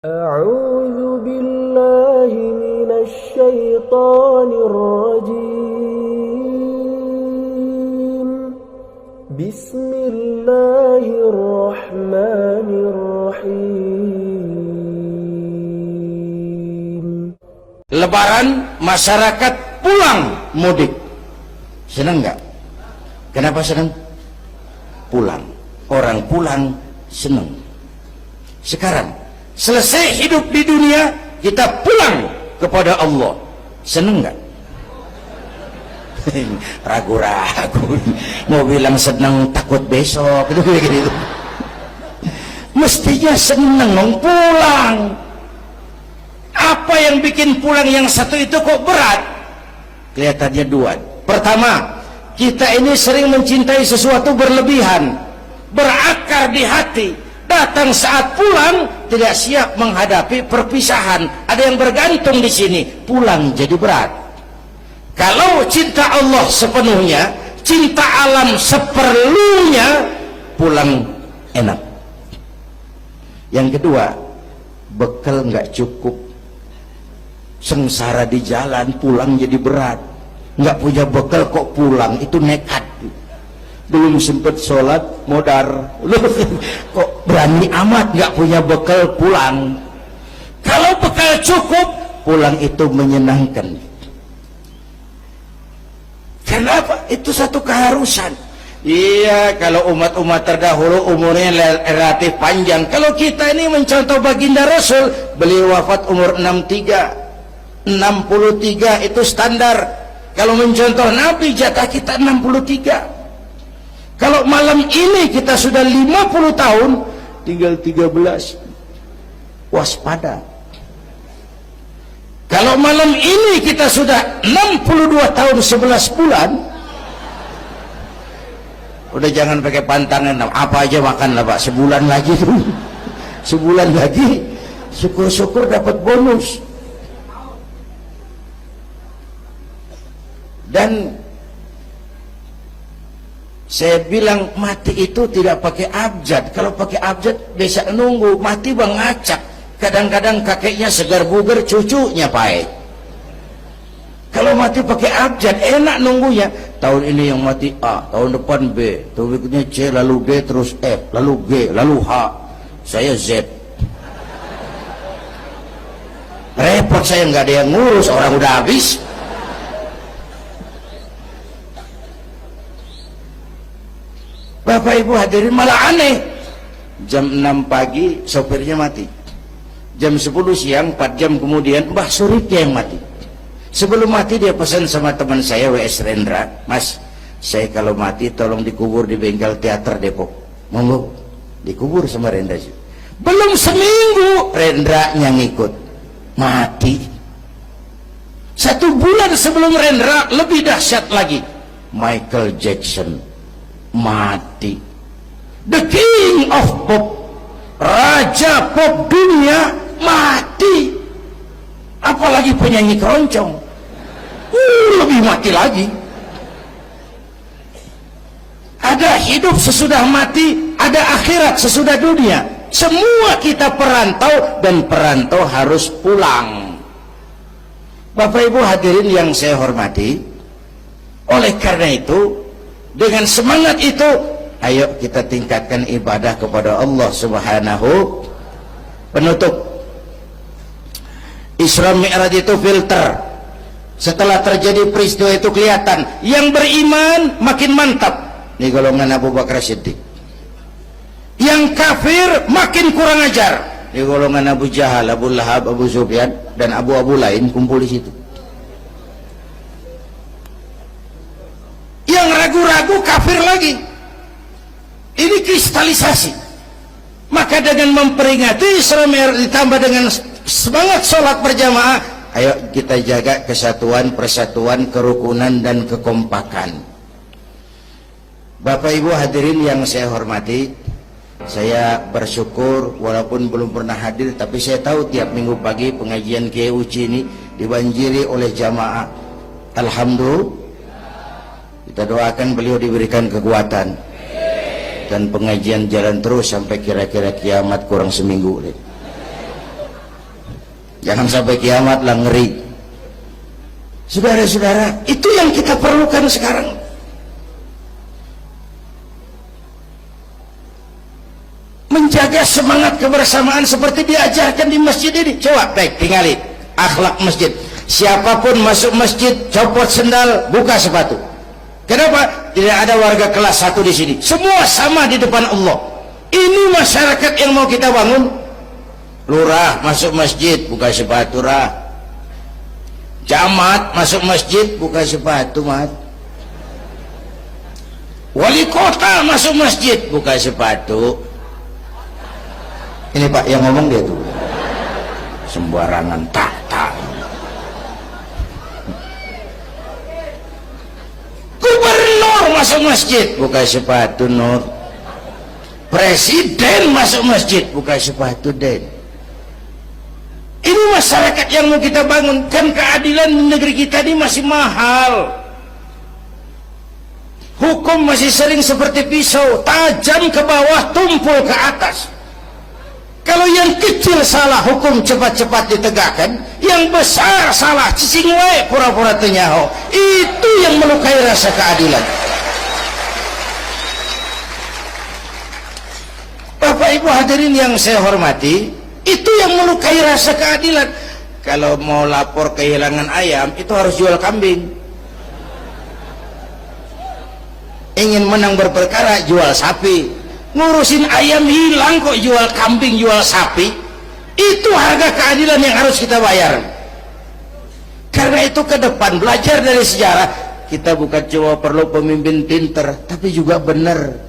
أعوذ بالله من الشيطان الرجيم بسم الله الرحمن الرحيم. Lebaran masyarakat pulang mudik. Senang nggak? Kenapa senang? Pulang. Orang pulang senang. Sekarang selesai hidup di dunia, kita pulang kepada Allah. Seneng nggak? Ragu-ragu. Mau bilang seneng takut besok gitu. Mestinya seneng pulang. Apa yang bikin pulang yang satu itu kok berat? Kelihatannya dua. Pertama, kita ini sering mencintai sesuatu berlebihan, berakar di hati. Datang saat pulang tidak siap menghadapi perpisahan. Ada yang bergantung di sini. Pulang jadi berat. Kalau cinta Allah sepenuhnya, cinta alam seperlunya, pulang enak. Yang kedua, bekal nggak cukup. Sengsara di jalan, pulang jadi berat. Nggak punya bekal kok pulang, itu nekat. Belum sempet sholat modar, kok berani amat nggak punya bekal pulang. Kalau bekal cukup, pulang itu menyenangkan. Kenapa? Itu satu keharusan. Iya, kalau umat-umat terdahulu umurnya relatif panjang. Kalau kita ini mencontoh baginda Rasul, beliau wafat umur 63 itu standar. Kalau mencontoh Nabi, jatah kita 63. Kalau malam ini kita sudah 50 tahun, tinggal 13. Waspada. Kalau malam ini kita sudah 62 tahun 11 bulan, udah jangan pakai pantangan, apa aja makan lah Pak, sebulan lagi tuh. Sebulan lagi, syukur-syukur dapat bonus. Dan saya bilang mati itu tidak pakai abjad. Kalau pakai abjad bisa nunggu. Mati bang ngacak. Kadang-kadang kakeknya segar bugar, cucunya pahit. Kalau mati pakai abjad enak nunggunya. Tahun ini yang mati A, tahun depan B, tahun berikutnya C, lalu D, terus F, lalu G, lalu H. Saya Z. Repot saya, nggak ada yang ngurus, orang udah habis. Bapak Ibu hadirin, malah aneh. Jam 6 pagi sopirnya mati. Jam 10 siang, 4 jam kemudian Mbah Suripnya yang mati. Sebelum mati dia pesan sama teman saya W.S. Rendra, Mas, saya kalau mati tolong dikubur di bengkel teater Depok. Monggo, dikubur sama Rendra. Belum seminggu Rendra yang ngikut mati. 1 bulan sebelum Rendra, lebih dahsyat lagi, Michael Jackson mati. The King of Pop, raja pop dunia, mati. Apalagi penyanyi keroncong, lebih mati lagi. Ada hidup sesudah mati, ada akhirat sesudah dunia. Semua kita perantau, dan perantau harus pulang. Bapak Ibu hadirin yang saya hormati, oleh karena itu, dengan semangat itu, ayo kita tingkatkan ibadah kepada Allah Subhanahu. Penutup, Isra Mi'raj itu filter. Setelah terjadi peristiwa itu kelihatan, yang beriman makin mantap, ini golongan Abu Bakar Siddiq. Yang kafir makin kurang ajar, ini golongan Abu Jahal, Abu Lahab, Abu Sufyan, dan abu-abu lain kumpul di situ. Yang ragu-ragu kafir lagi. Ini kristalisasi. Maka dengan memperingati Isra Mi'raj ditambah dengan semangat sholat berjamaah, ayo kita jaga kesatuan, persatuan, kerukunan, dan kekompakan. Bapak Ibu hadirin yang saya hormati, saya bersyukur walaupun belum pernah hadir, tapi saya tahu tiap minggu pagi pengajian Kiai Uci ini dibanjiri oleh jamaah. Alhamdulillah. Kita doakan beliau diberikan kekuatan dan pengajian jalan terus sampai kira-kira kiamat kurang seminggu. Jangan sampai kiamat lah, ngeri. Saudara-saudara, itu yang kita perlukan sekarang. Menjaga semangat kebersamaan seperti diajarkan di masjid ini. Coba baik tinggali akhlak masjid. Siapapun masuk masjid, copot sendal, buka sepatu. Kenapa? Tidak ada warga kelas 1 di sini. Semua sama di depan Allah. Ini masyarakat yang mau kita bangun. Lurah masuk masjid, buka sepatu, rah. Camat masuk masjid, buka sepatu, mat. Wali kota masuk masjid, buka sepatu. Ini Pak yang ngomong dia tuh. Sembarangan tak. Gubernur masuk masjid, buka sepatu, Nur. Presiden masuk masjid, buka sepatu, Den. Ini masyarakat yang mau kita bangun. Kan keadilan di negeri kita ini masih mahal. Hukum masih sering seperti pisau, tajam ke bawah, tumpul ke atas. Kalau yang kecil salah, hukum cepat-cepat ditegakkan. Yang besar salah, cicing wae pura-pura tenyaho. Itu yang melukai rasa keadilan. Bapak Ibu hadirin yang saya hormati, itu yang melukai rasa keadilan. Kalau mau lapor kehilangan ayam, itu harus jual kambing. Ingin menang berperkara, jual sapi. Ngurusin ayam hilang kok jual kambing, jual sapi. Itu harga keadilan yang harus kita bayar. Karena itu ke depan belajar dari sejarah, kita bukan cuma perlu pemimpin pinter, tapi juga benar.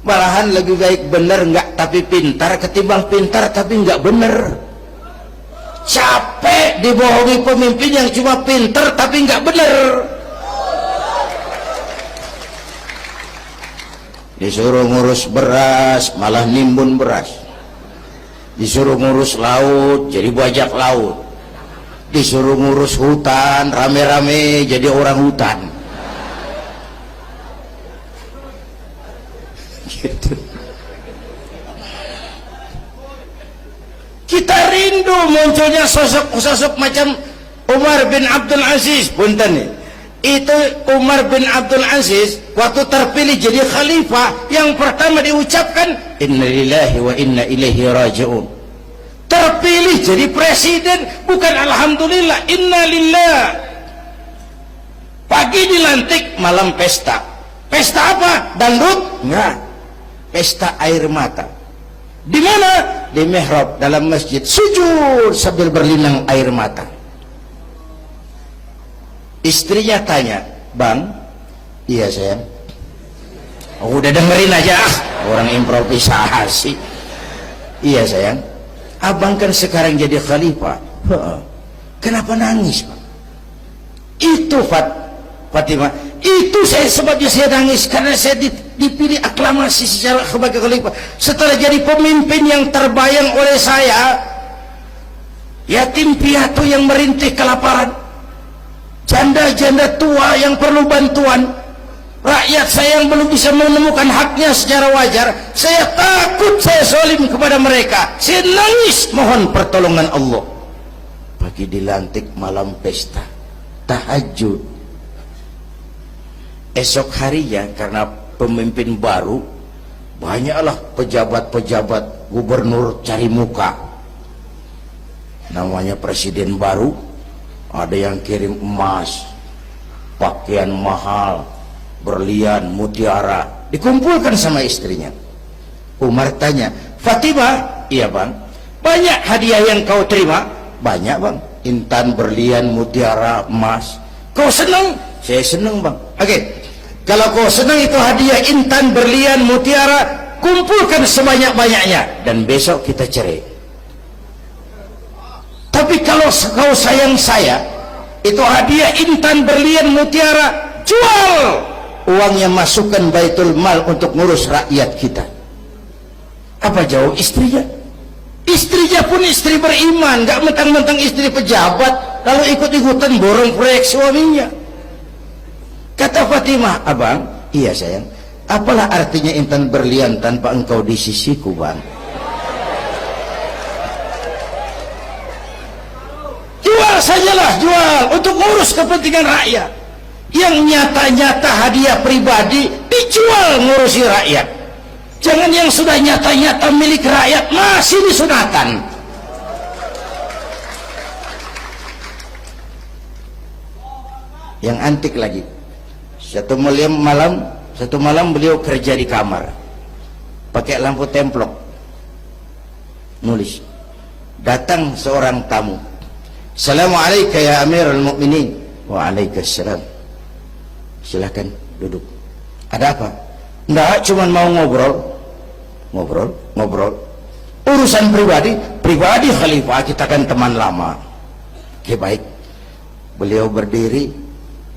Malahan lebih baik benar enggak tapi pintar ketimbang pintar tapi enggak benar. Capek dibohongi pemimpin yang cuma pintar tapi enggak benar. Disuruh ngurus beras malah nimbun beras, disuruh ngurus laut jadi bajak laut, disuruh ngurus hutan rame-rame jadi orang hutan. Gitu. Kita rindu munculnya sosok-sosok macam Umar bin Abdul Aziz. Punten nih, itu Umar bin Abdul Aziz waktu terpilih jadi khalifah, yang pertama diucapkan inna lillahi wa inna ilaihi raji'un. Terpilih jadi presiden, bukan alhamdulillah, inna lillah. Pagi dilantik, malam pesta. Pesta apa? Dangdut? Enggak. Pesta air mata. Di mana? Di mihrab dalam masjid, sujud sambil berlinang air mata. Istrinya tanya, "Bang?" "Iya sayang." "Oh, udah dengerin aja, orang improvisasi." "Iya sayang, abang kan sekarang jadi khalifah." "Kenapa nangis, Bang?" "Itu Fatimah, itu sebabnya saya nangis, karena saya dipilih aklamasi secara sebagai khalifah. Setelah jadi pemimpin yang terbayang oleh saya, yatim piatu yang merintih kelaparan, janda-janda tua yang perlu bantuan, rakyat saya yang belum bisa menemukan haknya secara wajar, saya takut saya zalim kepada mereka, saya nangis mohon pertolongan Allah." Pagi dilantik, malam pesta, tahajud. Esok harinya karena pemimpin baru, banyaklah pejabat-pejabat, gubernur cari muka. Namanya presiden baru, ada yang kirim emas, pakaian mahal, berlian, mutiara, dikumpulkan sama istrinya. Umar tanya, "Fatimah?" "Iya bang." "Banyak hadiah yang kau terima?" "Banyak bang, intan, berlian, mutiara, emas." "Kau senang?" "Saya senang bang." "Oke, kalau kau senang itu hadiah intan, berlian, mutiara, kumpulkan sebanyak-banyaknya dan besok kita cerai. Tapi kalau kau sayang saya, itu hadiah intan, berlian, mutiara, jual, uangnya masukkan baitul mal untuk ngurus rakyat kita." Apa jawab istrinya? Istrinya pun istri beriman, gak mentang-mentang istri pejabat lalu ikut-ikutan borong proyek suaminya. Kata Fatimah, "Abang?" "Iya sayang." "Apalah artinya intan berlian tanpa engkau di sisiku bang?" jual untuk ngurus kepentingan rakyat. Yang nyata-nyata hadiah pribadi dijual ngurusi rakyat. Jangan yang sudah nyata-nyata milik rakyat masih disunahkan. Yang antik lagi, satu malam beliau kerja di kamar pakai lampu templok, nulis, datang seorang tamu, Assalamualaikum ya Amirul Mukminin. Waalaikumsalam. Silakan duduk. Ada apa? Enggak, cuman mau ngobrol. Urusan pribadi khalifah, kita kan teman lama. Oke, baik. Beliau berdiri,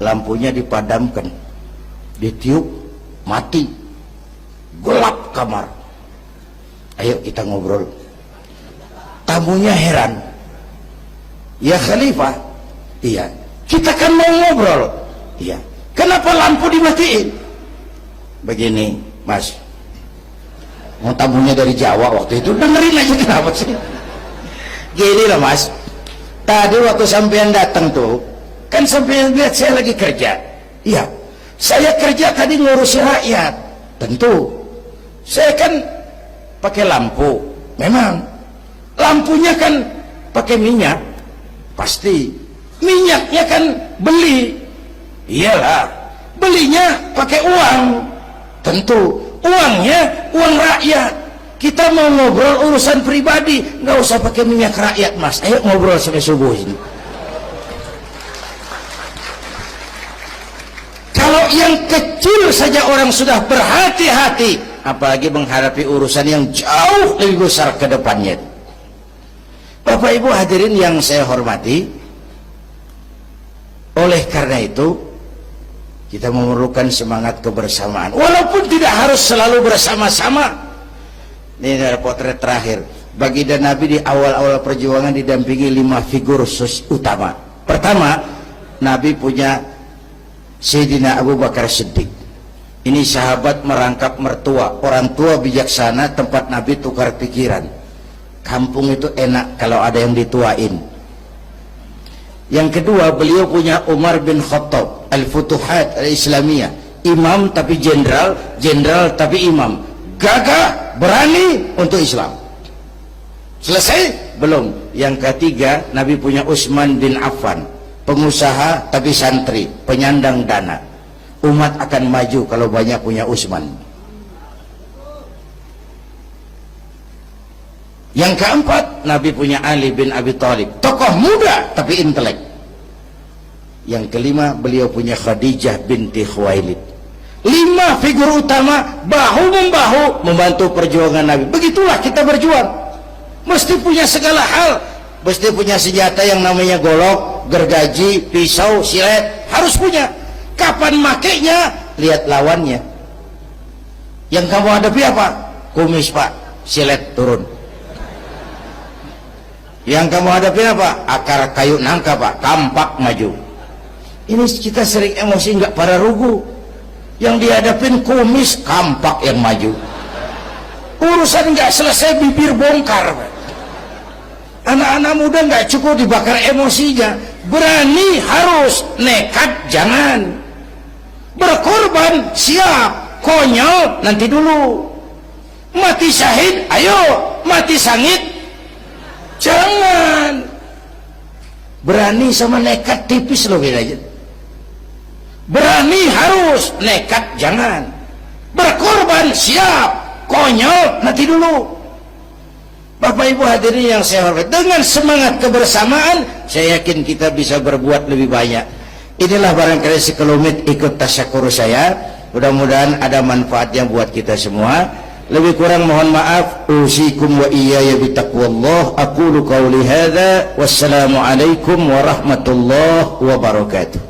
lampunya dipadamkan, ditiup, mati, gelap kamar. Ayo kita ngobrol. Tamunya heran, ya khalifah, iya, kita kan mau ngobrol, iya, kenapa lampu dimatiin? Begini mas, mau tamunya dari Jawa waktu itu, dengerin aja kenapa sih. Gini lah mas, tadi waktu sampean datang tuh, kan sampean lihat saya lagi kerja. Iya, saya kerja tadi ngurusi rakyat. Tentu saya kan pakai lampu, memang lampunya kan pakai minyak, pasti minyaknya kan beli, iyalah, belinya pakai uang, tentu uangnya uang rakyat. Kita mau ngobrol urusan pribadi, nggak usah pakai minyak rakyat mas. Ayo ngobrol sampai subuh ini. Kalau yang kecil saja orang sudah berhati-hati, apalagi menghadapi urusan yang jauh lebih besar ke depannya. Bapak Ibu hadirin yang saya hormati, oleh karena itu kita memerlukan semangat kebersamaan, walaupun tidak harus selalu bersama-sama. Ini adalah potret terakhir. Baginda Nabi di awal-awal perjuangan didampingi 5 figur utama. Pertama, Nabi punya Sayyidina Abu Bakar Siddiq. Ini sahabat merangkap mertua, orang tua bijaksana, tempat Nabi tukar pikiran. Kampung itu enak kalau ada yang dituain. Yang kedua, beliau punya Umar bin Khattab, Al-Futuhat Al-Islamiyah, imam tapi jenderal, jenderal tapi imam, gagah, berani untuk Islam. Selesai? Belum. Yang ketiga, Nabi punya Utsman bin Affan, pengusaha tapi santri, penyandang dana. Umat akan maju kalau banyak punya Utsman. Yang keempat, Nabi punya Ali bin Abi Thalib, tokoh muda tapi intelek. Yang kelima, beliau punya Khadijah binti Khuwailid. 5 figur utama bahu-membahu membantu perjuangan Nabi. Begitulah kita berjuang. Mesti punya segala hal. Mesti punya senjata yang namanya golok, gergaji, pisau, silet. Harus punya. Kapan makainya? Lihat lawannya. Yang kamu hadapi apa? Kumis pak, silet turun. Yang kamu hadapi apa? Akar kayu nangka pak, kampak maju. Ini kita sering emosi nggak pada rugu. Yang dihadapin kumis, kampak yang maju. Urusan nggak selesai bibir bongkar pak. Anak-anak muda nggak cukup dibakar emosinya. Berani harus, nekat jangan. Berkorban siap, konyol nanti dulu. Mati syahid, ayo. Mati sangit, jangan. Berani sama nekat tipis loh bedanya. Berani harus, nekat jangan. Berkorban siap, konyol nanti dulu. Bapak Ibu hadirin yang saya hormati, dengan semangat kebersamaan saya yakin kita bisa berbuat lebih banyak. Inilah barangkali sekelumit ikut tasyakur saya. Mudah-mudahan ada manfaatnya buat kita semua. Lebih kurang mohon maaf. Usikum wa iyaya bitaqwallah. Aqulu qawli hadza. Wassalamualaikum warahmatullahi wabarakatuh.